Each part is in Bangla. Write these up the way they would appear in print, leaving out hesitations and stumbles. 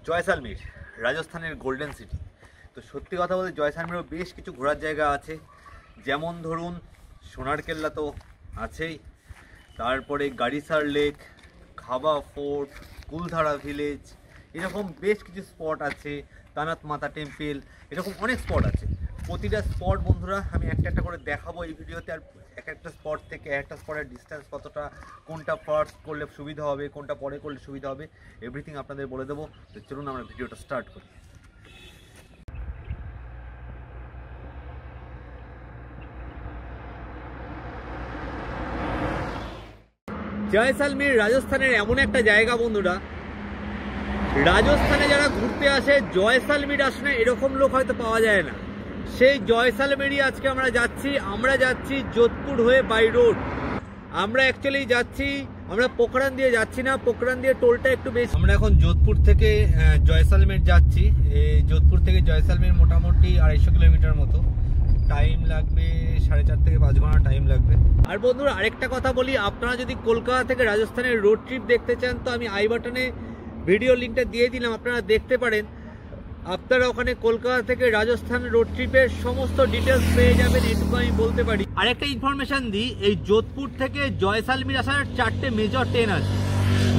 জয়সালমীর রাজস্থানের গোল্ডেন সিটি। তো সত্যি কথা বলতে জয়সালমীরও বেশ কিছু ঘোরার জায়গা আছে, যেমন ধরুন সোনার কেল্লা তো আছেই, তারপরে গাড়িসার লেক, খাবা ফোর্ট, কুলধারা ভিলেজ, এরকম বেশ কিছু স্পট আছে, তানাত মাতা টেম্পল, এরকম অনেক স্পট আছে। প্রতিটা স্পট বন্ধুরা আমি একটা একটা করে দেখাবো এই ভিডিওতে। আর এক একটা স্পট থেকে একটা স্পটের ডিস্টেন্স কতটা, কোনটা ফার্স্ট করলে সুবিধা হবে, কোনটা পরে করলে সুবিধা হবে, এভরিথিং আপনাদের বলে দেবো। তো চলুন আমরা ভিডিওটা স্টার্ট করি। জয়সালমীর রাজস্থানের এমন একটা জায়গা বন্ধুরা, রাজস্থানে যারা ঘুরতে আসে জয়সালমীর আসে না এরকম লোক হয়তো পাওয়া যায় না। সেই জয়সালমীরই আজকে আমরা যাচ্ছি যোধপুর হয়ে বাই রোড। আমরা অ্যাকচুয়ালি যাচ্ছি, আমরা পোখরান দিয়ে যাচ্ছি না, পোখরান দিয়ে টোলটা একটু বেশি। আমরা এখন যোধপুর থেকে জয়সালমীর যাচ্ছি। এই যোধপুর থেকে জয়সালমীর মোটামুটি 250 কিলোমিটার মতো, টাইম লাগবে 4.5 থেকে 5 ঘন্টা টাইম লাগবে। আর বন্ধুরা আরেকটা কথা বলি, আপনারা যদি কলকাতা থেকে রাজস্থানের রোড ট্রিপ দেখতে চান তো আমি আই বাটনে ভিডিও লিঙ্কটা দিয়ে দিলাম, আপনারা দেখতে পারেন। আপনারা ওখানে কলকাতা থেকে রাজস্থান রোড ট্রিপের সমস্ত ডিটেলস পেয়ে যাবেন, এটুকু আমি বলতে পারি। আরেকটা ইনফরমেশন দিই, এই যোধপুর থেকে জয়সালমীর আসার 4টে মেজর ট্রেন আছে।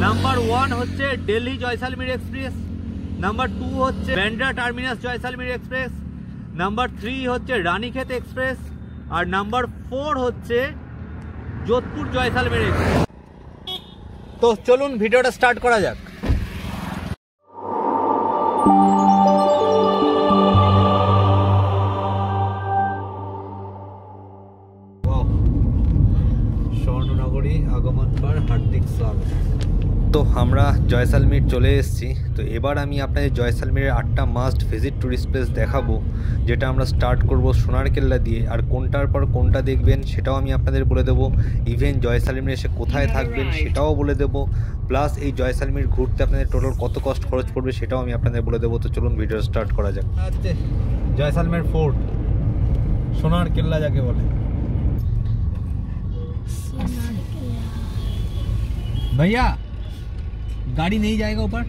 নাম্বার 1 হচ্ছে দিল্লি জয়সালমীর এক্সপ্রেস, নাম্বার 2 হচ্ছে Bandra terminus Jaisalmer express, number 3 হচ্ছে রানীক্ষেত এক্সপ্রেস, আর নাম্বার 4 হচ্ছে যোধপুর জয়সালমীর এক্সপ্রেস। তো চলুন ভিডিওটা স্টার্ট করা যাক। স্বর্ণনগরী আগমন বার হার্দিক স্বাগত। তো আমরা জয়সালমীর চলে এসেছি। তো এবার আমি আপনাদের জয়সালমীরের 8টা মাস্ট ভিজিট টুরিস্ট প্লেস দেখাবো, যেটা আমরা স্টার্ট করব সোনার কেল্লা দিয়ে। আর কোনটার পর কোনটা দেখবেন সেটাও আমি আপনাদের বলে দেবো। ইভেন জয়সালমীর এসে কোথায় থাকবেন সেটাও বলে দেবো। প্লাস এই জয়সালমীর ঘুরতে আপনাদের টোটাল কত কষ্ট খরচ পড়বে সেটাও আমি আপনাদের বলে দেবো। তো চলুন ভিডিও স্টার্ট করা যাক। আচ্ছা, জয়সালমীর ফোর্ট, সোনার কেল্লা যাকে বলে। भैया गाड़ी नहीं जाएगा ऊपर?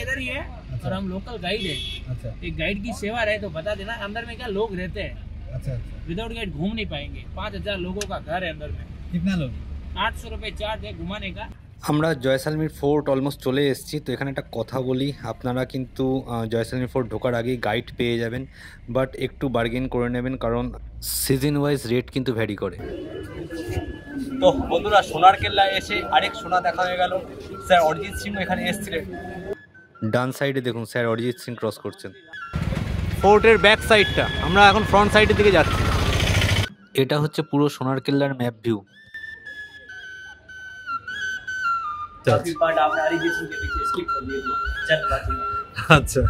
इधर ही है। अच्छा। और हम लोकल गाइड है। अच्छा। एक गाइड की सेवा रहे तो बता देना। अंदर में क्या लोग रहते हैं। अच्छा। विदाउट गाइड घूम नहीं पाएंगे। 5000 लोगों का घर है अंदर में। कितना लोग? 800 रुपए चार्ज है घुमाने का। আমরা জয়সালমীর ফোর্ট অলমোস্ট চলে এসেছি। তো এখানে একটা কথা বলি, আপনারা কিন্তু জয়সালমীর ফোর্ট ঢোকার আগেই গাইড পেয়ে যাবেন, বাট একটু বার্গেন করে নেবেন, কারণ সিজন ওয়াইজ রেট কিন্তু ভ্যারি করে। তো বন্ধুরা সোনার কেল্লায় এসে আরেক সোনা দেখা হয়ে গেল। স্যার অরিজিৎ সিং এখানে এসেছিলেন। ডান সাইডে দেখুন স্যার অরিজিৎ সিং ক্রস করছেন। ফোর্টের ব্যাক সাইডটা, আমরা এখন ফ্রন্ট সাইডের দিকে যাচ্ছি। এটা হচ্ছে পুরো সোনার কেল্লার ম্যাপ ভিউ। আচ্ছা,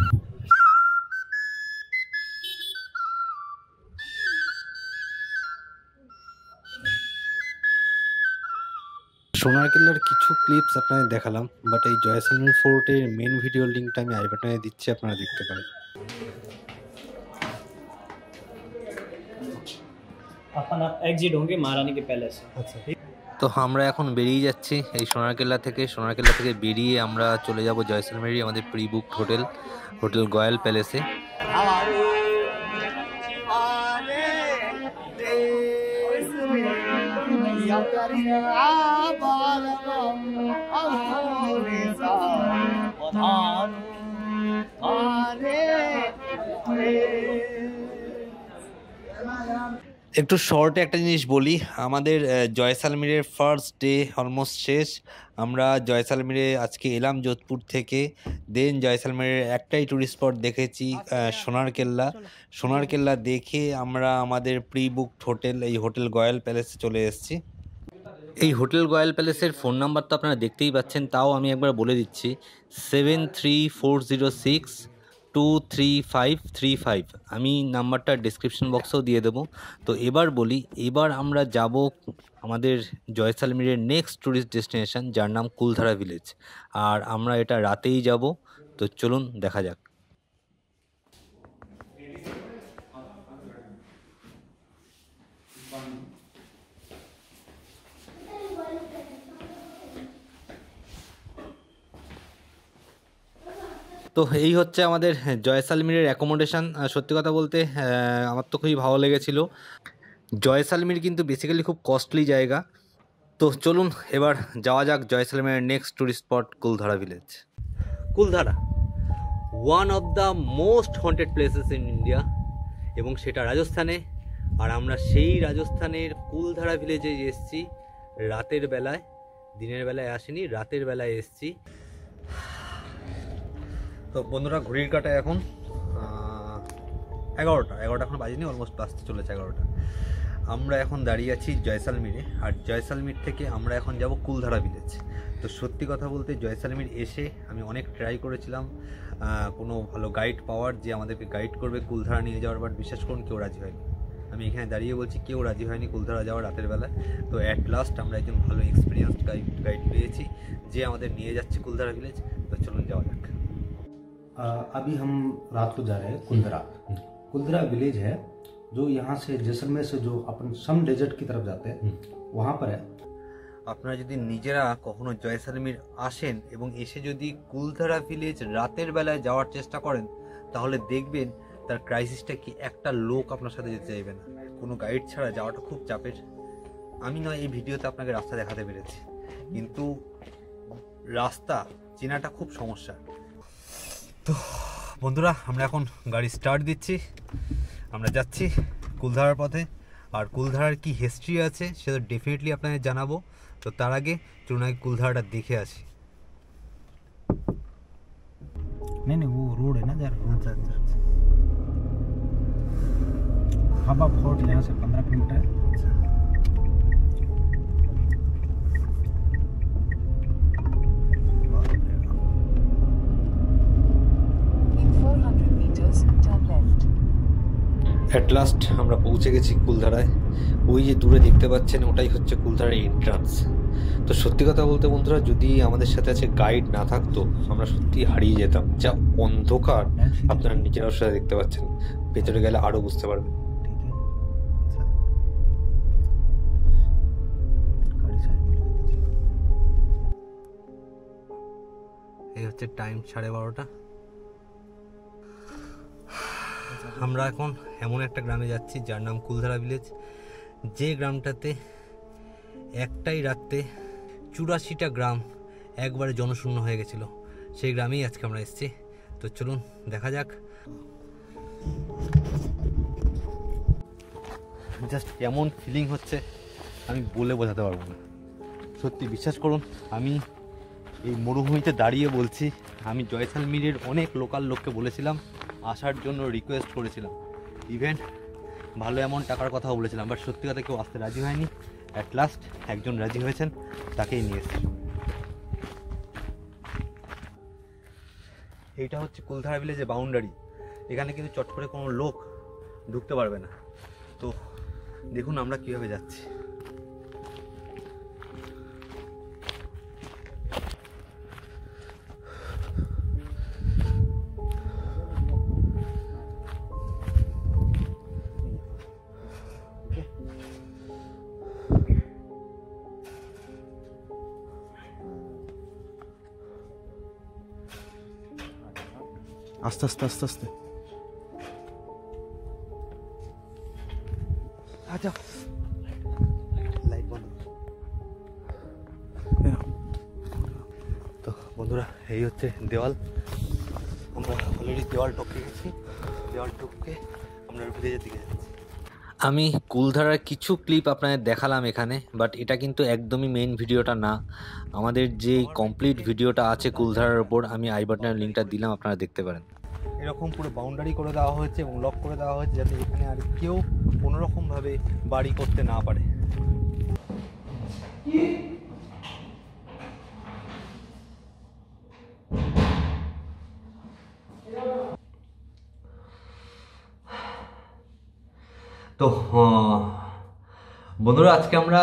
সোনার কেল্লার কিছু ক্লিপস আপনাদের দেখালাম, বাট এই জয়সালমীর ফোর্টের মেন ভিডিও লিঙ্কটা আমি আই বাটনে দিচ্ছি, আপনারা দেখতে পারেন। अपन आप एग्जिट होंगे महारानी के पैलेस। আচ্ছা, তো আমরা এখন বেরিয়ে যাচ্ছি এই সোনার কেল্লা থেকে। সোনার কেল্লা থেকে বেরিয়ে আমরা চলে যাব জয়সালমীর আমাদের pre booked hotel, hotel Goyal প্যালেসে। একটু শর্টে একটা জিনিস বলি, আমাদের জয়সালমীরের ফার্স্ট ডে অলমোস্ট শেষ। আমরা জয়সালমীরে আজকে এলাম যোধপুর থেকে, দেন জয়সালমীরের একটাই ট্যুরিস্ট স্পট দেখেছি সোনার কেল্লা। সোনার কেল্লা দেখে আমরা আমাদের প্রি বুকড হোটেল এই হোটেল গয়াল প্যালেসে চলে এসেছি। এই হোটেল গয়াল প্যালেসের ফোন নাম্বার তো আপনারা দেখতেই পাচ্ছেন, তাও আমি একবার বলে দিচ্ছি 7340623535। আমি নাম্বারটা ডিসক্রিপশন বক্সেও দিয়ে দেবো। তো এবার বলি, এবার আমরা যাব আমাদের জয়সালমীরের নেক্সট ট্যুরিস্ট ডেস্টিনেশন, যার নাম কুলধারা ভিলেজ। আর আমরা এটা রাতেই যাব। তো চলুন দেখা যাক। তো এই হচ্ছে আমাদের জয়সালমীরের অ্যাকোমোডেশন। সত্যি কথা বলতে আমার তো খুবই ভালো লেগেছিল। জয়সালমীর কিন্তু বেসিক্যালি খুব কস্টলি জায়গা। তো চলুন এবার যাওয়া যাক জয়সালমীরের next tourist spot Kuldhara village. Kuldhara one of the most haunted places in India, এবং সেটা রাজস্থানে। আর আমরা সেই রাজস্থানের কুলধারা ভিলেজে এসেছি রাতের বেলায়, দিনের বেলায় আসিনি, রাতের বেলায় এসেছি। তো বন্ধুরা ঘড়ির কাটায় এখন 11টা এখন বাজেনি, অলমোস্ট বাজতে চলেছে 11টা। আমরা এখন দাঁড়িয়ে আছি জয়সালমীরে, আর জয়সালমীর থেকে আমরা এখন যাব কুলধারা ভিলেজ। তো সত্যি কথা বলতে জয়সালমীর এসে আমি অনেক ট্রাই করেছিলাম কোনো ভালো গাইড পাওয়ার, যে আমাদেরকে গাইড করবে কুলধারা নিয়ে যাওয়ার, বাট বিশ্বাস করুন কেউ রাজি হয়নি। আমি এখানে দাঁড়িয়ে বলছি কেউ রাজি হয়নি কুলধারা যাওয়ার রাতের বেলায়। তো অ্যাট লাস্ট আমরা একজন ভালো এক্সপিরিয়েন্সড গাইড পেয়েছি যে আমাদের নিয়ে যাচ্ছে কুলধারা ভিলেজ। তো চলুন যাওয়া যাক। अभी हम रात को जा रहे हैं कुलधरा। कुलधरा विलेज है जो यहाँ से जैसलमेर से जो अपन सम डेजर्ट की तरफ जाते हैं वहाँ पर है। আপনারা যদি নিজেরা কখনো জয়সালমীর আসেন এবং এসে যদি কুলধারা ভিলেজ রাতের বেলায় যাওয়ার চেষ্টা করেন, তাহলে দেখবেন তার ক্রাইসিসটা কি, একটা লোক আপনার সাথে যেতে চাইবে না। কোনো গাইড ছাড়া যাওয়াটা খুব চাপের। আমি নয় এই ভিডিওতে আপনাকে রাস্তা দেখাতে পেরেছি, কিন্তু রাস্তা চেনাটা খুব সমস্যা। তো বন্ধুরা আমরা এখন গাড়ি স্টার্ট দিচ্ছি, আমরা যাচ্ছি কুলধারার পথে। আর কুলধারার কি হিস্ট্রি আছে সেটা ডেফিনেটলি আপনাদের জানাবো। তো তার আগে চলুন আগে কুলধারাটা দেখে আসি। नहीं वो रोड है ना यार। अच्छा हवा फोर्ट यहाँ से 15 किलोमीटर है। অ্যাট লাস্ট আমরা পৌঁছে গেছি কুলধারায়। ওই যে দূরে দেখতে পাচ্ছেন ওটাই হচ্ছে কুলধারার এন্ট্রান্স। তো সত্যি কথা বলতে বন্ধুরা, যদি আমাদের সাথে আছে গাইড না থাকতো আমরা সত্যি হারিয়ে যেতাম। যা অন্ধকার আপনারা নিজেরাও সাথে দেখতে পাচ্ছেন, ভেতরে গেলে আরও বুঝতে পারবেন। এই হচ্ছে টাইম 12:30। আমরা এখন এমন একটা গ্রামে যাচ্ছি যার নাম কুলধারা ভিলেজ, যে গ্রামটাতে একটাই রাতে 84টা গ্রাম একবারে জনশূন্য হয়ে গেছিল। সেই গ্রামেই আজকে আমরা এসেছি। তো চলুন দেখা যাক। জাস্ট কেমন ফিলিং হচ্ছে আমি বলে বোঝাতে পারবো না। সত্যি বিশ্বাস করুন, আমি এই মরুভূমিতে দাঁড়িয়ে বলছি, আমি জয়সালমীরের অনেক লোকাল লোককে বলেছিলাম আসার জন্য, রিকোয়েস্ট করেছিলাম, ইভেন ভালো এমন টাকার কথাও বলেছিলাম, বাট সত্যি কথা কেউ আসতে রাজি হয়নি। অ্যাট লাস্ট একজন রাজি হয়েছেন, তাকেই নিয়ে এসেছি। এইটা হচ্ছে কুলধারা ভিলেজের বাউন্ডারি। এখানে কিন্তু চট করে কোনো লোক ঢুকতে পারবে না। তো দেখুন আমরা কীভাবে যাচ্ছি। আস্তে আস্তে আস্তে আস্তে আচ্ছা লাইট বন্ধ। তো বন্ধুরা এই হচ্ছে দেওয়াল। আমরা অলরেডি দেওয়াল টপকে গেছি। দেওয়াল টপকে আমরা ভিলেজের দিকে যাচ্ছি। আমি কুলধারার কিছু ক্লিপ আপনাদের দেখালাম এখানে, বাট এটা কিন্তু একদমই মেইন ভিডিওটা না। আমাদের যে কমপ্লিট ভিডিওটা আছে কুলধারার ওপর, আমি আই বাটনের লিঙ্কটা দিলাম, আপনারা দেখতে পারেন। এরকম পুরো বাউন্ডারি করে দেওয়া হয়েছে এবং লক করে দেওয়া হয়েছে যাতে এখানে আর কেউ কোনোরকমভাবে বাড়ি করতে না পারে। তো বন্ধুরা আজকে আমরা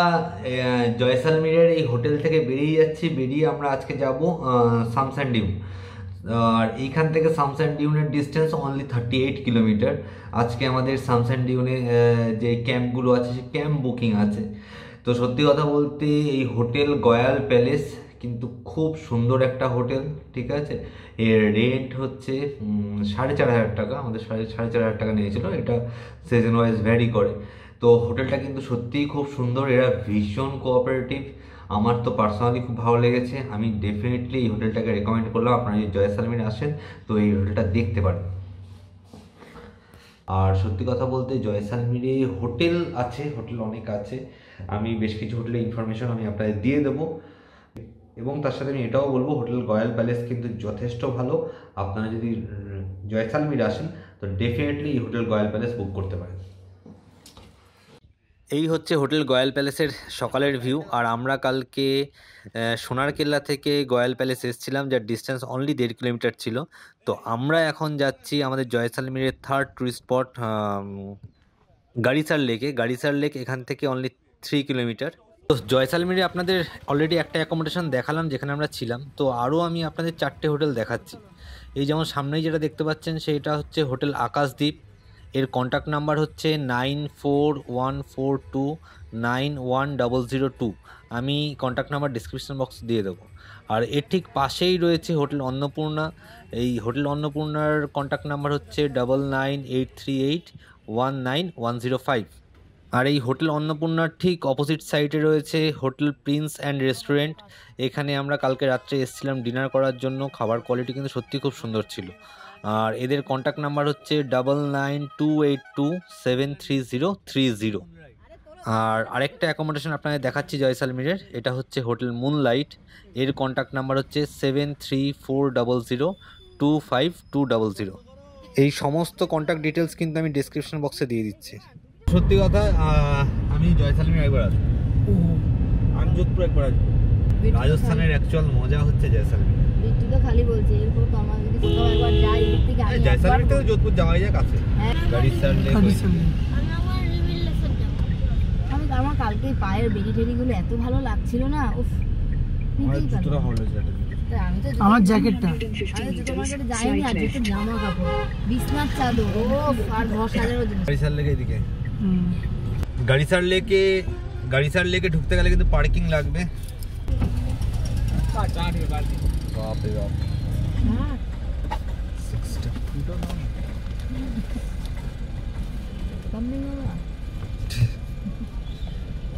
জয়সালমীরের এই হোটেল থেকে বেরিয়ে যাচ্ছি। বেরিয়ে আমরা আজকে যাব সামসান ডিউ। আর এইখান থেকে সামসান ডিউনের ডিস্টেন্স অনলি 38 কিলোমিটার। আজকে আমাদের সামসান ডিউনে যে ক্যাম্পগুলো আছে সে ক্যাম্প বুকিং আছে। তো সত্যি কথা বলতে এই হোটেল গয়াল প্যালেস কিন্তু খুব সুন্দর একটা হোটেল, ঠিক আছে। এর রেন্ট হচ্ছে 4,500 টাকা, আমাদের 4,500 টাকা নিয়েছিল। এটা সিজন ওয়াইজ ভ্যারি করে। তো হোটেলটা কিন্তু সত্যিই খুব সুন্দর, এরা ভীষণ কোঅপারেটিভ। আমার তো পার্সোনালি খুব ভালো লেগেছে, আমি ডেফিনেটলি এই হোটেলটাকে রেকমেন্ড করলাম। আপনারা যদি জয়সালমীরে আসেন তো এই হোটেলটা দেখতে পারেন। আর সত্যি কথা বলতে জয়সালমীরে হোটেল আছে, হোটেল অনেক আছে, আমি বেশ কিছু হোটেলের ইনফরমেশন আমি আপনাদের দিয়ে দেবো। এবং তার সাথে আমি এটাও বলবো হোটেল রয়্যাল প্যালেস কিন্তু যথেষ্ট ভালো। আপনারা যদি জয়সালমীরে আসেন তো ডেফিনেটলি এই হোটেল রয়্যাল প্যালেস বুক করতে পারেন। এই হচ্ছে হোটেল রয়্যাল প্যালেসের সকালের ভিউ। আর আমরা কালকে সোনার কেল্লা থেকে রয়্যাল প্যালেস এসেছিলাম, যার ডিস্টেন্স অনলি 1.5 কিলোমিটার ছিল। তো আমরা এখন যাচ্ছি আমাদের জয়সালমীরের থার্ড টুরিস্ট স্পট গাড়িসার লেকে। গাড়িসার লেক এখান থেকে অনলি 3 কিলোমিটার। তো জয়সালমীরে আপনাদের অলরেডি একটা অ্যাকোমোডেশন দেখালাম যেখানে আমরা ছিলাম। তো আরও আমি আপনাদের 4টে হোটেল দেখাচ্ছি। এই যেমন সামনেই যেটা দেখতে পাচ্ছেন সেইটা হচ্ছে হোটেল আকাশদ্বীপ। এর কন্ট্যাক্ট নাম্বার হচ্ছে 9414291002। আমি কন্ট্যাক্ট নাম্বার ডিসক্রিপশন বক্স দিয়ে দেবো। আর এর ঠিক পাশেই রয়েছে হোটেল অন্নপূর্ণা। এই হোটেল অন্নপূর্ণার কন্ট্যাক্ট নাম্বার হচ্ছে 9983819105। আর এই হোটেল অন্নপূর্ণার ঠিক অপোজিট সাইডে রয়েছে হোটেল প্রিন্স অ্যান্ড রেস্টুরেন্ট। এখানে আমরা কালকে রাত্রে এসেছিলাম ডিনার করার জন্য। খাবার কোয়ালিটি কিন্তু সত্যি খুব সুন্দর ছিল। আর এদের কন্ট্যাক্ট নাম্বার হচ্ছে 9928273030। আর আরেকটা অ্যাকোমোডেশন আপনাদের দেখাচ্ছি জয়সালমীরের, এটা হচ্ছে হোটেল মুনলাইট। এর কন্ট্যাক্ট নাম্বার হচ্ছে 7340025200। এই সমস্ত কন্ট্যাক্ট ডিটেলস কিন্তু আমি ডেসক্রিপশন বক্সে দিয়ে দিচ্ছি। সত্যি কথা আমি জয়সালমীর একবার আসবো, আমি যোধপুর একবার আসবো। রাজস্থানের অ্যাকচুয়াল মজা হচ্ছে জয়সালমীর। বিট্টু তো খালি বলছে এরপর তো আমরা যদি কোথাও একবার যাই ঠিক আছে। জয়সালমীর থেকে যোধপুর যাওয়াই যায় কাছে। গাড়িসার লেক আমার কালকে পায়ের বেরি টেরিগুলো এত ভালো লাগছিল না, উফ জুতোটা ভালো লাগছে। আমার জ্যাকেটটা তোমার কাছে যাইনি, আর যেটা জামা কাপড় বিছনার চাদর আর ঘর সাজানোর জন্য। গাড়িসার লেকে এদিকে গাড়িসার লেকে ঢুকতে গেলে কিন্তু পার্কিং লাগবে। বাপরে বাপ,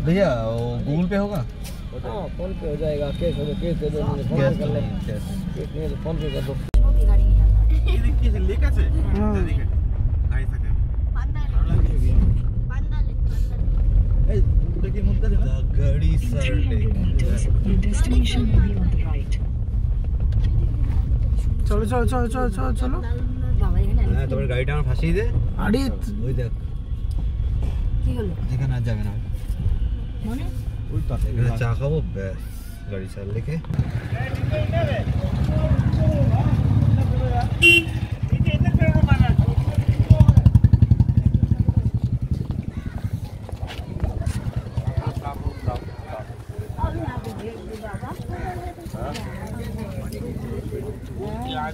भैया वो गूगल पे होगा? हाँ फोन पे हो जाएगा, कैश हो कैश दे दो, फोन कर ले, कैश नहीं तो फोन पे कर दो। ये देखिए लेक আছে দেখেন গাড়ি থাকে এই দেখি মুদ্রা দে গাড়ি সার lake. Destination will be on the right. চলো চলো চলো চলো চলো চলো বাবা এখানে হ্যাঁ তোমার গাড়িটা আমার ফাঁসিয়ে দে। আরে ওই দেখ কি হলো যেখানে আর যাবে না মনে ওই পাশে এখানে চা খাবো ব্যাস গাড়ি সার লেকে।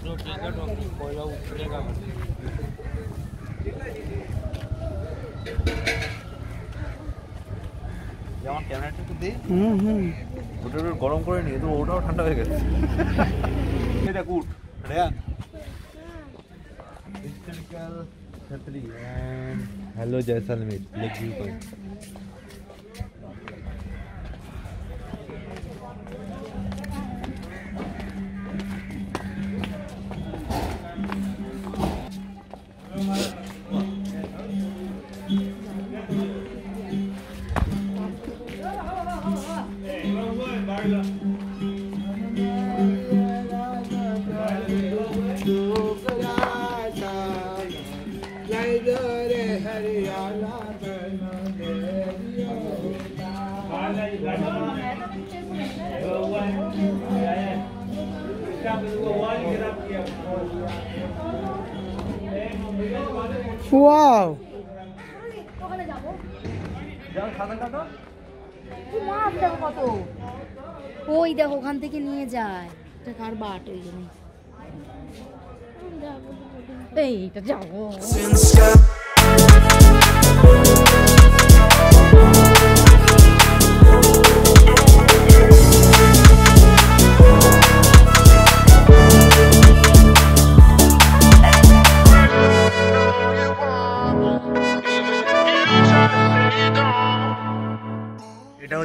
जो टिकट होगी कोयला उतरेगा। যেমন ক্যামেরাটা একটু দে, ওটা একটু গরম করে নিয়ে তো ওটাও ঠান্ডা হয়ে গেছে। এটা গুড রেয়ান হিস্টোরিক্যাল ছাত্রী and hello Jaisalmer lake view point. Wow ওই দেখো ওখান থেকে নিয়ে যায়, এটা কার বাট ওই জন্য এইটা যাবো।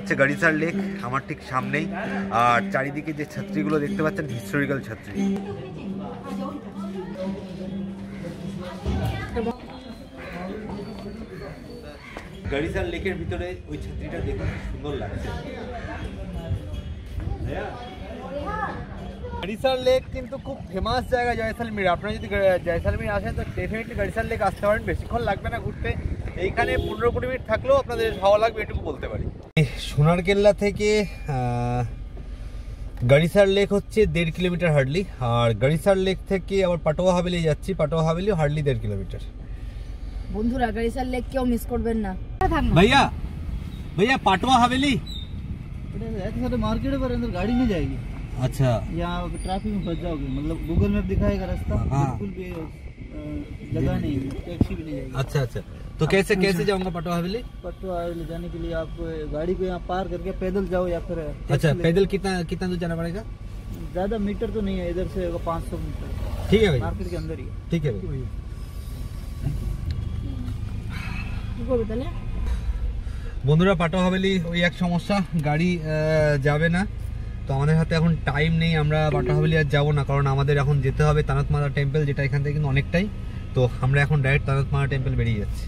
হচ্ছে গড়িসার লেক আমার ঠিক সামনেই, আর চারিদিকে যে ছাত্রীগুলো দেখতে পাচ্ছেন হিস্টোরিক্যাল ছাত্রী। গড়িসার লেকের ভিতরে ওই ছাত্রীটা দেখুন সুন্দর লাগছে। গড়িসার লেক কিন্তু খুব ফেমাস জায়গা জয়সালমীর। আপনারা যদি জয়সালমীর আসেন তো ডেফিনেটলি গড়িসার লেক আসতে পারেন, বেশিক্ষণ লাগবে না ঘুরতে। এইখানে 15-20 মিনিট থাকলেও আপনাদের ভালো লাগবে, এটুকু বলতে পারি। সোনারকেল্লা থেকে গড়িসার লেক হচ্ছে 1.5 কিলোমিটার হার্ডলি, আর গড়িসার লেক থেকে আবার পাটোয়া হাভেলি যাচ্ছি, পাটোয়া হাভেলি হার্ডলি 1.5 কিলোমিটার। বন্ধুরা গড়িসার লেক কেউ মিস করবেন না। भैया भैया पाटवा हवेली ऐसे सारे मार्केट पर अंदर गाड़ी नहीं जाएगी। अच्छा, यहाँ ट्रैफिक में फंस जाओगे, मतलब गूगल मैप दिखाएगा रास्ता, हाँ। बिल्कुल भी जगह नहीं, टैक्सी भी नहीं जाएगी। अच्छा अच्छा, तो कैसे जाऊंगा पाटवा हवेली? पटवा ले जाने के लिए आप गाड़ी को यहाँ पार करके पैदल जाओ या फिर अच्छा, पैदल कितना दूर जाना पड़ेगा? ज्यादा मीटर तो नहीं है, इधर से 500 मीटर। ठीक है भैया, मार्केट के अंदर ही है। ठीक है भैया। বন্ধুরা পাটোয়া হাভেলি ওই এক সমস্যা, গাড়ি যাবে না, তো আমাদের হাতে এখন টাইম নেই, আমরা পাটোয়া হাভেলি আর যাবো না, কারণ আমাদের এখন যেতে হবে তানাতমাতা টেম্পল, যেটা এখান থেকে কিন্তু অনেকটাই। তো আমরা এখন ডাইরেক্ট তানাতমাতা টেম্পল বেরিয়ে যাচ্ছি।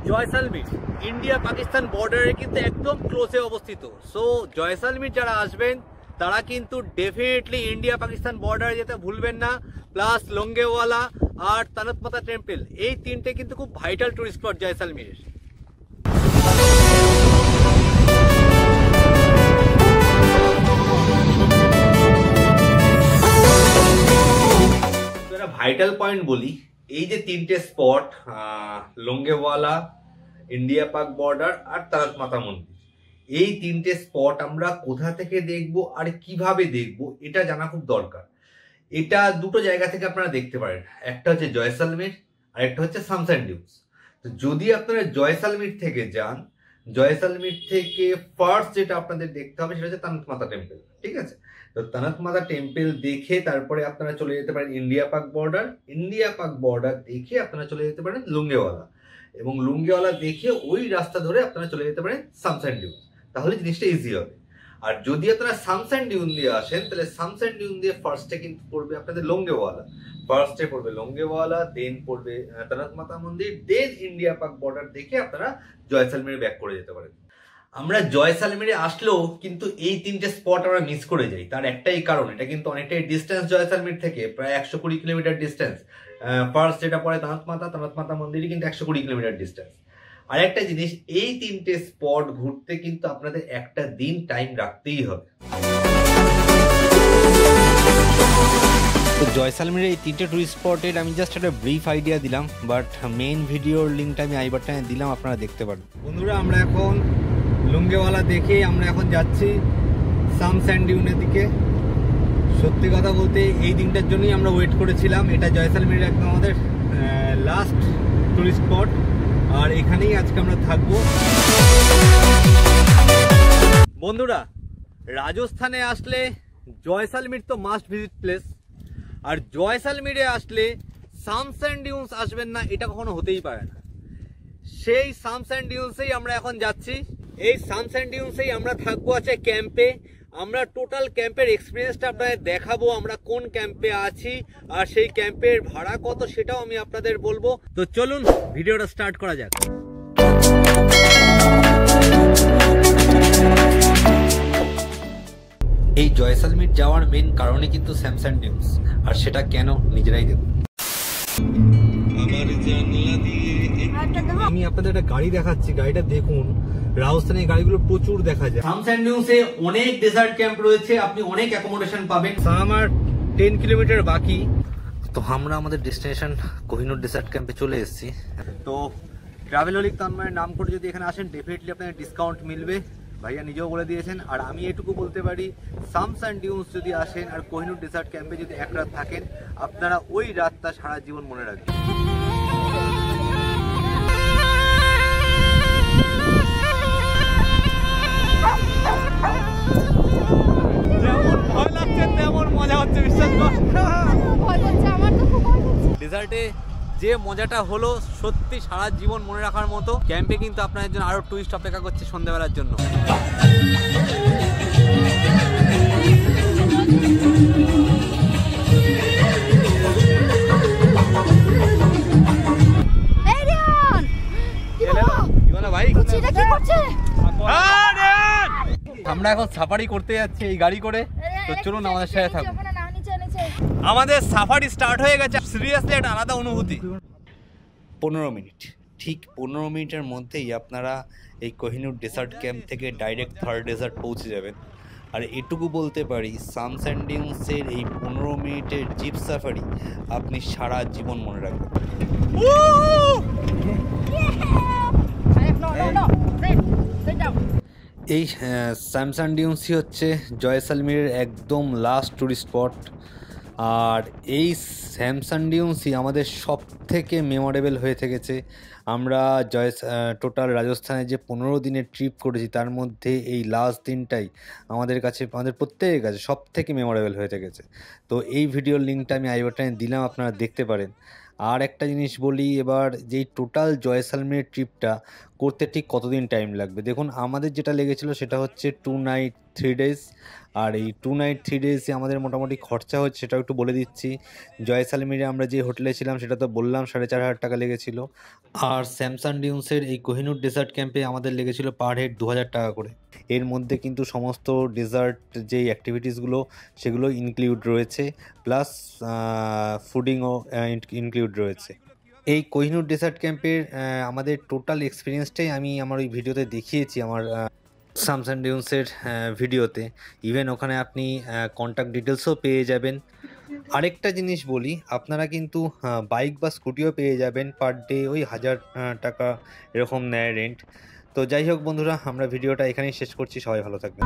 জয়সালমীর ইন্ডিয়া পাকিস্তান বর্ডারে কিন্তু একদম ক্লোজে অবস্থিত। সো জয়সালমীর যারা আসবেন তারা কিন্তু ডেফিনেটলি ইন্ডিয়া পাকিস্তান বর্ডারে যেতে ভুলবেন না। প্লাস লোঙ্গেওয়ালা আর তানাতমাতা টেম্পল, এই তিনটে কিন্তু খুব ভাইটাল টুরিস্ট স্পট জয়সালমীরের। ভাইটাল পয়েন্ট বলি, এই যে তিনটে spot Longewala, India Pak border আর তানাতমাতা মন্দির, এই তিনটে স্পট আমরা কোথা থেকে দেখব আর কিভাবে দেখব এটা জানা খুব দরকার। এটা দুটো জায়গা থেকে আপনারা দেখতে পারেন, একটা হচ্ছে জয়সালমীর আর একটা হচ্ছে সানসাইন ডিউজ। তো যদি আপনারা জয়সালমীর থেকে যান, জয়সালমীর থেকে ফার্স্ট যেটা আপনাদের দেখতে হবে সেটা হচ্ছে তানাতমাতা টেম্পল, ঠিক আছে? তো তানাতমাতা টেম্পল দেখে তারপরে আপনারা চলে যেতে পারেন India Pak border, India Pak border দেখে আপনারা চলে যেতে পারেন লুঙ্গেওয়ালা, এবং লুঙ্গেওয়ালা দেখে ওই রাস্তা ধরে আপনারা চলে যেতে পারেন সানসাইন ডিউজ। তাহলে জিনিসটা ইজি হবে। আর যদি আপনারা সানসাইন ডিউন দিয়ে আসেন, তাহলে সানসাইন ডিউন দিয়ে ফার্স্টে কিন্তু পড়বে আপনাদের লোঙ্গেওয়ালা, ফার্স্টে পড়বে লোঙ্গেওয়ালা, দেন পড়বে তানাতমাতা মন্দির, দেন ইন্ডিয়া পাক বর্ডার দেখে আপনারা জয়সালমীরে ব্যাক করে যেতে পারেন। আমরা জয়সালমীরে আসলেও কিন্তু এই তিনটে স্পট আমরা মিস করে যাই, তার একটাই কারণ, এটা কিন্তু অনেকটাই ডিস্টেন্স জয়সালমীর থেকে, প্রায় 120 কিলোমিটার ডিস্টেন্স। ফার্স্ট যেটা পড়ে তানাতমাতা মন্দিরই কিন্তু 120 কিলোমিটার ডিস্টেন্স। আর একটা জিনিস, এই তিনটে স্পট ঘুরতে কিন্তু আপনাদের একটা দিন টাইম রাখতেই হবে। তো জয়সালমীর এই তিনটে টুরিস্ট স্পটের আমি জাস্ট একটা ব্রিফ আইডিয়া দিলাম, বাট মেইন ভিডিওর লিঙ্কটা আমি আই বাটনে দিলাম, আপনারা দেখতে পারেন। বন্ধুরা আমরা এখন লুঙ্গেওয়ালা দেখে আমরা এখন যাচ্ছি সানসাইন ডিউনের দিকে। সত্যি কথা বলতে এই দিনটার জন্যই আমরা ওয়েট করেছিলাম। এটা জয়সালমীর একদম আমাদের লাস্ট টুরিস্ট স্পট, আর এখানেই আজকে আমরা থাকবো। বন্ধুরা রাজস্থানে আসলে জয়সালমীর তো মাস্ট ভিজিট প্লেস, আর জয়সালমীরে আসলে সানসাইন ডিউন্স আসবেন না এটা কখনো হতেই পারে না। সেই সানসাইন ডিউন্সেই আমরা এখন যাচ্ছি। এই সানসাইন ডিউন্সেই আমরা থাকবো আছে ক্যাম্পে। আমরা টোটাল ক্যাম্পের এক্সপিরিয়েন্সটা আপনাদের দেখাবো, আমরা কোন ক্যাম্পে আছি আর সেই ক্যাম্পের ভাড়া কত সেটাও আমি আপনাদের বলবো। তো চলুন ভিডিওটা স্টার্ট করা যাক। এই জয়সালমীর যাওয়ার মেন কারণে কিন্তু সানসাইন ডিউন্স, আর সেটা কেন নিজেরাই দেখুন। আমি আপনাদের একটা গাড়ি দেখাচ্ছি, গাড়িটা দেখুন। রাজস্থানের গাড়িগুলো প্রচুর দেখা যায়। সানসাইন ডিউন্সে অনেক ডেজার্ট ক্যাম্প রয়েছে, আপনি অনেক অ্যাকোমোডেশন পাবেন। আমার 10 কিলোমিটার বাকি, তো আমরা আমাদের ডেস্টিনেশন কোহিনুর ডেজার্ট ক্যাম্পে চলে এসেছি। তো ট্রাভেলহলিক তন্ময়ের নাম করে যদি এখানে আসেন ডেফিনেটলি আপনাদের ডিসকাউন্ট মিলবে, ভাইয়া নিজেও বলে দিয়েছেন। আর আমি এটুকু বলতে পারি, সানসাইন ডিউন্স যদি আসেন আর কোহিনুর ডেজার্ট ক্যাম্পে যদি এক রাত থাকেন, আপনারা ওই রাতটা সারা জীবন মনে রাখবেন। যেমন ভয় লাগছে তেমন মজা হচ্ছে, বিশ্বাস কর। ডেজার্টে যে মজাটা হলো সত্যি সারা জীবন মনে রাখার মতো। ক্যাম্পে কিন্তু আপনাদের জন্য আরো টুইস্ট অপেক্ষা করছে সন্ধ্যাবেলার জন্য। আমরা এখন সাফারি করতে যাচ্ছি এই গাড়ি করে, তো চলুন আমাদের সাথে থাকুন। আমাদের সাফারি স্টার্ট হয়ে গেছে। সিরিয়াসলি একটা আলাদা অনুভূতি। 15 মিনিট, ঠিক 15 মিনিটের মধ্যেই আপনারা এই কোহিনুর ডেসার্ট ক্যাম্প থেকে ডাইরেক্ট থার্ড ডেজার্ট পৌঁছে যাবেন। আর এটুকু বলতে পারি, সানস্যান্ড ডিউন্সের এই 15 মিনিটের জিপ সাফারি আপনি সারা জীবন মনে রাখবেন। এই সানস্যান্ড ডিউন্সই হচ্ছে জয়সালমীরের একদম লাস্ট টুরিস্ট স্পট। আর এই সানস্যান্ড ডিউন্সই আমাদের সব থেকে মেমোরেবল হয়ে থেকেছে। আমরা টোটাল রাজস্থানে যে 15 দিনের ট্রিপ করেছি তার মধ্যে এই লাস্ট দিনটাই আমাদের প্রত্যেকের কাছে সব থেকে মেমোরেবল হয়ে থেকেছে। তো এই ভিডিওর লিঙ্কটা আমি আই বাটনে দিলাম, আপনারা দেখতে পারেন। আর একটা জিনিস বলি, এবার যেই টোটাল জয়সালমীরের ট্রিপটা করতে ঠিক কতদিন টাইম লাগবে। দেখুন, আমাদের যেটা লেগেছিল সেটা হচ্ছে 2 নাইট 3 ডেজ। আর এই 2 নাইট 3 ডেজে আমাদের মোটামুটি খরচা হচ্ছে, সেটাও একটু বলে দিচ্ছি। জয়সালমীরে আমরা যে হোটেলে ছিলাম সেটা তো বললাম 4,500 টাকা লেগেছিল। আর সানস্যান্ড ডিউন্সের এই কোহিনুর ডেজার্ট ক্যাম্পে আমাদের লেগেছিল পার হেড 2,000 টাকা করে। এর মধ্যে কিন্তু সমস্ত ডেজার্ট যেই অ্যাক্টিভিটিসগুলো সেগুলো ইনক্লুড রয়েছে, প্লাস ফুডিংও ইনক্লুড রয়েছে। এই কোহিনুর ডেজার্ট ক্যাম্পের আমাদের টোটাল এক্সপিরিয়েন্সটাই আমি আমার ওই ভিডিওতে দেখিয়েছি, আমার সানস্যান্ড ডিউন্সের ভিডিওতে। ইভেন ওখানে আপনি কন্ট্যাক্ট ডিটেলসও পেয়ে যাবেন। আরেকটা জিনিস বলি, আপনারা কিন্তু বাইক বা স্কুটিও পেয়ে যাবেন, পার ডে ওই 1000 টাকা এরকম নেয় রেন্ট। তো যাই হোক বন্ধুরা, আমরা ভিডিওটা এখানেই শেষ করছি। সবাই ভালো থাকবেন।